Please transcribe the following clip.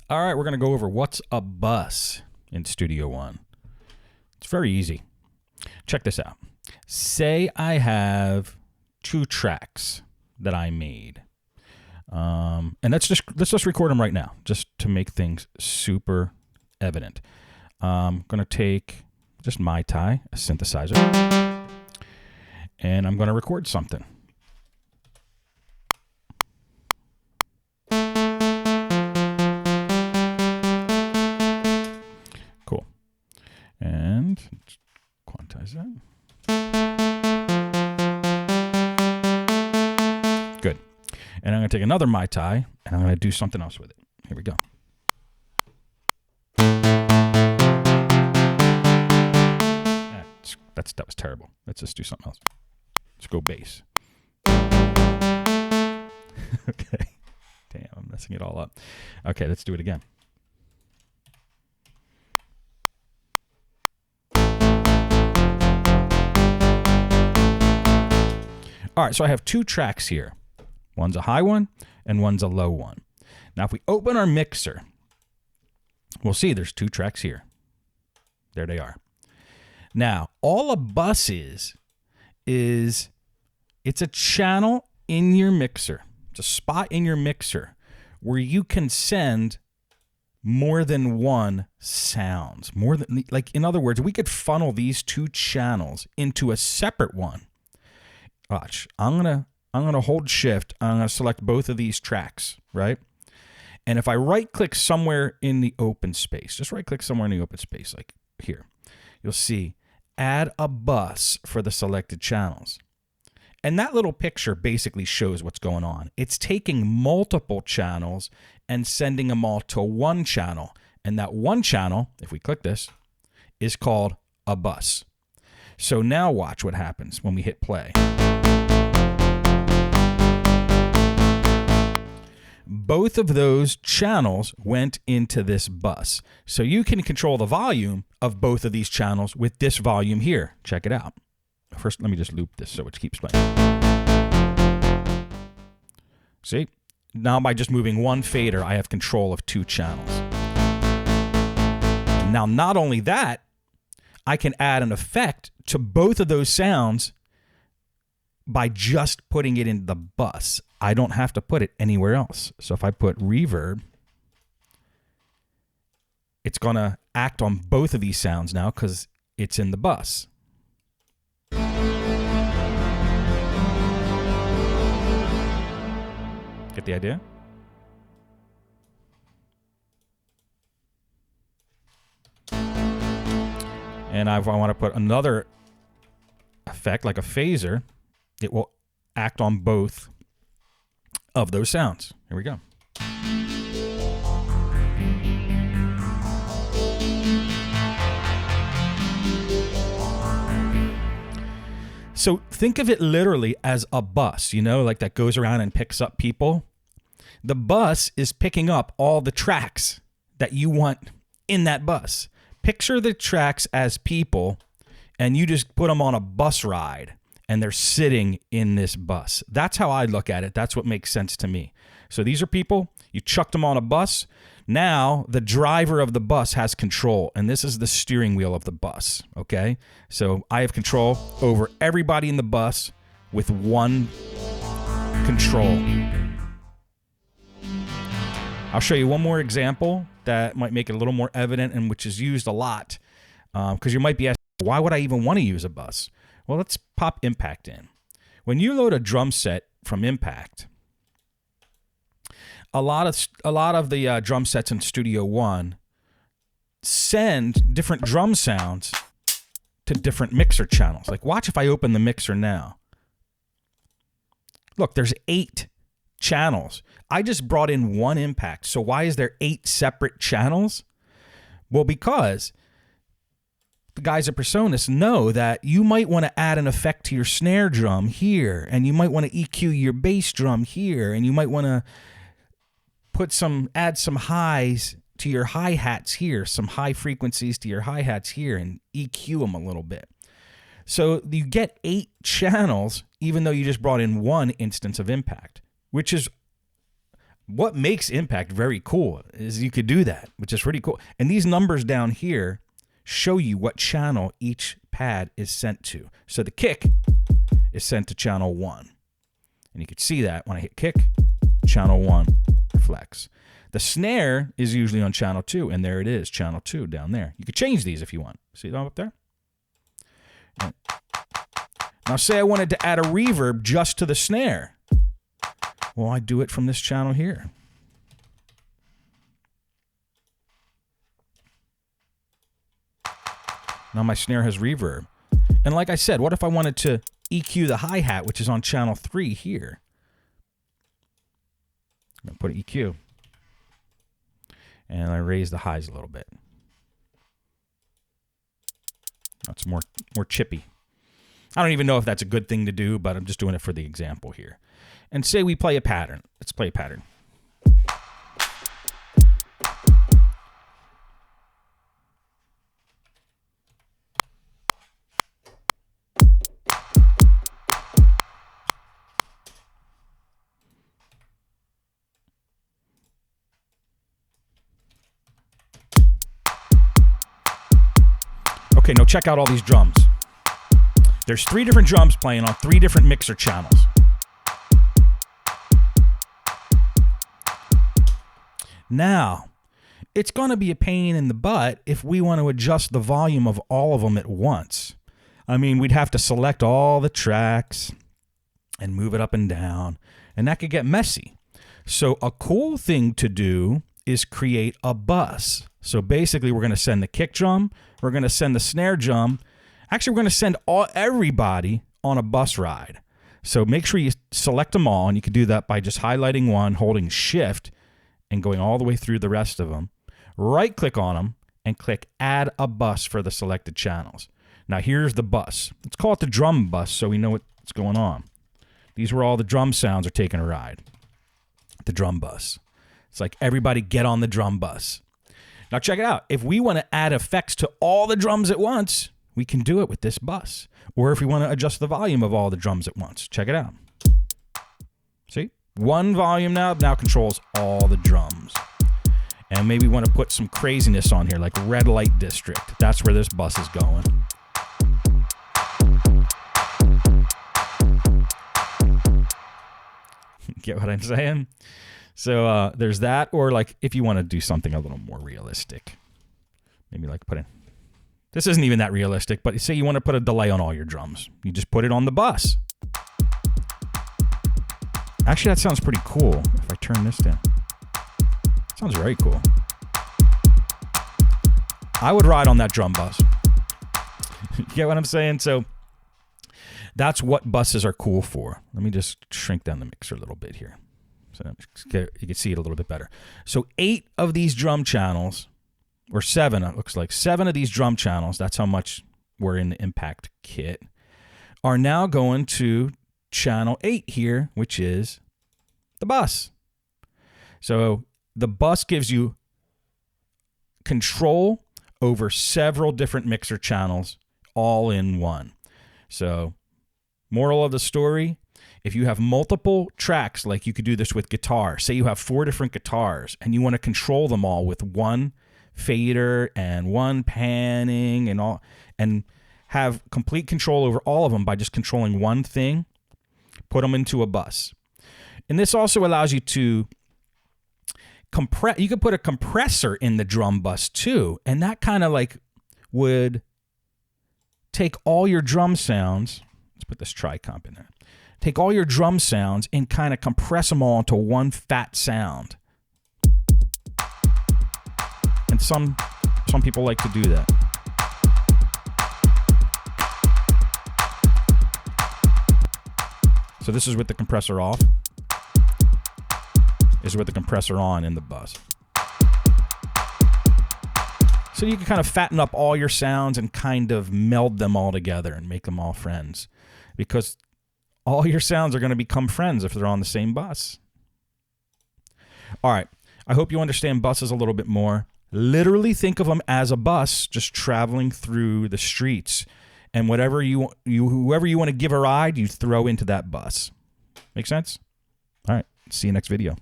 All right, we're going to go over what's a bus in Studio One. It's very easy. Check this out. Say I have 2 tracks that I made. And let's just record them right now, just to make things super evident. I'm going to take just MyTi, a synthesizer, and I'm going to record something. Cool. And quantize that. Good. And I'm going to take another MyTi, and I'm going to do something else with it. Here we go. That was terrible. Let's just do something else. Let's go bass. Okay. Damn, I'm messing it all up. Okay, let's do it again. All right, so I have 2 tracks here. One's a high one and one's a low one. Now, if we open our mixer, we'll see there's 2 tracks here. There they are. Now, all a bus is it's a channel in your mixer. It's a spot in your mixer where you can send more than one sounds. Like, in other words, we could funnel these 2 channels into a separate one. Watch, I'm gonna hold shift. I'm gonna select both of these tracks, right? And if I right click somewhere in the open space, just right click somewhere in the open space, like here, you'll see add a bus for the selected channels. And that little picture basically shows what's going on. It's taking multiple channels and sending them all to one channel. And that one channel, if we click this, is called a bus. So now watch what happens when we hit play. Both of those channels went into this bus. So you can control the volume of both of these channels with this volume here. Check it out. First, let me just loop this so it keeps playing. See? Now by just moving one fader, I have control of 2 channels. Now, not only that, I can add an effect to both of those sounds by just putting it in the bus. I don't have to put it anywhere else. So if I put reverb, it's going to act on both of these sounds now because it's in the bus. Get the idea? And if I want to put another effect, like a phaser, it will act on both of those sounds. Here we go. So think of it literally as a bus, like that goes around and picks up people. The bus is picking up all the tracks that you want in that bus. Picture the tracks as people, and you just put them on a bus ride, and they're sitting in this bus. That's how I look at it. That's what makes sense to me. So these are people. You chucked them on a bus. Now the driver of the bus has control, and this is the steering wheel of the bus, okay? So I have control over everybody in the bus with one control. I'll show you one more example that might make it a little more evident and which is used a lot because you might be asking, why would I even want to use a bus? Well, let's pop Impact in. When you load a drum set from Impact, a lot of the drum sets in Studio One send different drum sounds to different mixer channels. Like, watch if I open the mixer now. Look, there's 8 channels. I just brought in one Impact. So why is there 8 separate channels? Well, because the guys at PreSonus know that you might want to add an effect to your snare drum here, and you might want to EQ your bass drum here, and you might want to add some highs to your hi-hats here, some high frequencies to your hi-hats here, and EQ them a little bit. So you get 8 channels, even though you just brought in one instance of Impact, which is what makes Impact very cool is you could do that, which is pretty cool. And these numbers down here show you what channel each pad is sent to. So the kick is sent to channel 1. And you can see that when I hit kick, channel 1 reflects. The snare is usually on channel 2, and there it is, channel 2 down there. You could change these if you want. See them up there? Now say I wanted to add a reverb just to the snare. Well, I do it from this channel here. Now my snare has reverb. And like I said, what if I wanted to EQ the hi-hat, which is on channel 3 here? I'm going to put an EQ. And I raise the highs a little bit. That's more chippy. I don't even know if that's a good thing to do, but I'm just doing it for the example here. And say we play a pattern. Let's play a pattern. Okay, now check out all these drums. There's 3 different drums playing on 3 different mixer channels. Now, it's going to be a pain in the butt if we want to adjust the volume of all of them at once. I mean, we'd have to select all the tracks and move it up and down, and that could get messy. So a cool thing to do is create a bus. So basically, we're going to send the kick drum, we're going to send the snare drum. Actually, we're going to send everybody on a bus ride. So make sure you select them all, and you can do that by just highlighting one, holding shift, and going all the way through the rest of them. Right-click on them, and click Add a Bus for the selected channels. Now, here's the bus. Let's call it the drum bus so we know what's going on. These were all the drum sounds are taking a ride. The drum bus. It's like everybody get on the drum bus. Now, check it out. If we want to add effects to all the drums at once, we can do it with this bus. Or if we want to adjust the volume of all the drums at once. Check it out. See? One volume now controls all the drums. And maybe we want to put some craziness on here, like Red Light District. That's where this bus is going. Get what I'm saying? So there's that. Or like if you want to do something a little more realistic. Maybe like put in... This isn't even that realistic, but say you want to put a delay on all your drums. You just put it on the bus. Actually, that sounds pretty cool if I turn this down. Sounds very cool. I would ride on that drum bus. You get what I'm saying? So that's what buses are cool for. Let me just shrink down the mixer a little bit here so you can see it a little bit better. So 8 of these drum channels, or 7, it looks like 7 of these drum channels, that's how much were in the Impact kit, are now going to channel 8 here, which is the bus. So the bus gives you control over several different mixer channels all in one. So moral of the story, if you have multiple tracks, like you could do this with guitar, say you have 4 different guitars and you want to control them all with one fader and one panning and all, and have complete control over all of them by just controlling one thing, put them into a bus. And this also allows you to compress. You could put a compressor in the drum bus too, and that kind of like would take all your drum sounds. Let's put this tri-comp in there. Take all your drum sounds and kind of compress them all into one fat sound. And some people like to do that. So this is with the compressor off. This is with the compressor on in the bus. So you can kind of fatten up all your sounds and kind of meld them all together and make them all friends. Because all your sounds are going to become friends if they're on the same bus. All right. I hope you understand buses a little bit more. Literally think of them as a bus just traveling through the streets. And whoever you want to give a ride, you throw into that bus. Make sense? All right. See you next video.